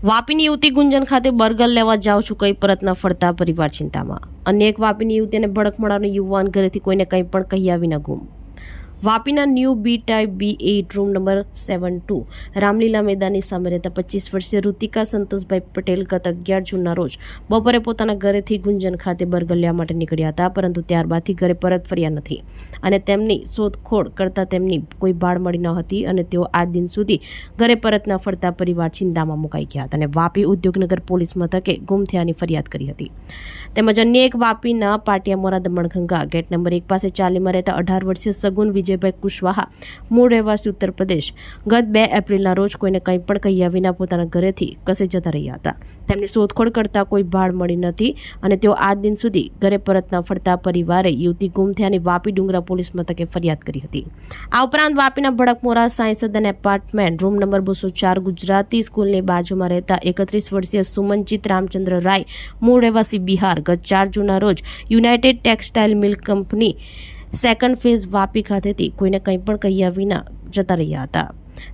વાપીની યુવતી ગુંજન ખાતે બર્ગર લેવા જાઉં છું, કઈ પરત ન ફરતા પરિવાર ચિંતામાં। અન્ય એક વાપીની યુવતીને ભડક મળવાનો યુવાન ઘરેથી કોઈને કંઈ પણ કહ્યા વિના ગુમ। વાપીના new B type B8 room number 72 Ramlila મેદાનની સામે રહેતા 25 વર્ષીય ઋતિકા સંતોષભાઈ પટેલ ગત 11 જૂનના રોજ બપોરે પોતાના ઘરેથી ગુંજન ખાતે બર્ગર લેવા માટે નીકળ્યા હતા, પરંતુ ત્યારબાદથી ઘરે પરત ફર્યા નથી અને તેમની શોધખોળ કરતા તેમની કોઈ ભાળ મળી ન હતી અને તેઓ આજ દિન સુધી ઘરે પરત ન ફરતા પરિવાર ચિંતામાં મુકાઈ ગયા હતા અને વાપી ઉદ્યોગનગર પોલીસ મથકે ગુમ થયાની ફરિયાદ કરી હતી। તેમજ અન્ય એક વાપીના પાટિયામોરા દમણગંગા ગેટ નંબર 1 પાસે ચાલીમાં રહેતા 18 વર્ષીય સગુન વિજયભાઈ કુશવાહા મૂળ રહેવાસી ઉત્તર પ્રદેશ ગત 2 એપ્રિલના રોજ કોઈને કંઈ પણ કહ્યા વિના પોતાના ઘરેથી કસે જતા રહ્યા હતા। તેમની શોધખોળ કરતા કોઈ ભાળ મળી નથી અને તેઓ આજ દિન સુધી ઘરે પરત ન ફરતા પરિવારે યુવતી ગુમ થયાની વાપી ડુંગરા પોલીસ મથકે ફરિયાદ કરી હતી। આ ઉપરાંત વાપીના ભડકમોરા સાયન્સ સદન એપાર્ટમેન્ટ રૂમ નંબર 204 ગુજરાતી સ્કૂલની બાજુમાં રહેતા 31 વર્ષીય સુમનજીત રામચંદ્ર રાય મૂળ રહેવાસી બિહાર ગત 4 જૂનના રોજ United textile milk company second phase Vapi ખાતેથી કોઈને કંઈ પણ કહ્યા વિના જતા રહ્યા હતા।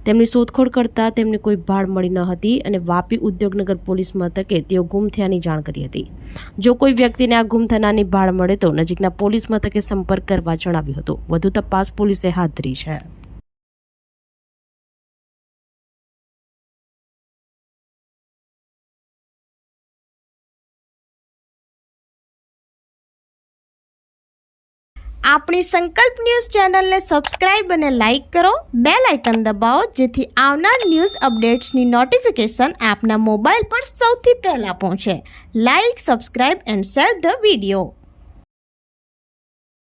તેમની શોધખોળ કરતા તેમને કોઈ ભાળ મળી ન હતી અને વાપી ઉદ્યોગનગર પોલીસ મથકે તેઓ ગુમ થયાની જાણ કરી હતી। જો કોઈ વ્યક્તિને આ ગુમ થનારની ભાળ મળે તો નજીકના પોલીસ મથકે સંપર્ક કરવા જણાવ્યું હતું। વધુ તપાસ પોલીસે હાથ ધરી છે। આપણી સંકલ્પ ન્યૂઝ ચેનલને સબસ્ક્રાઇબ અને લાઇક કરો, બેલ આઇકન દબાવો જેથી આવનાર ન્યૂઝ અપડેટ્સની નોટિફિકેશન આપના મોબાઈલ પર સૌથી પહેલા પહોંચે। Like, subscribe and share the video.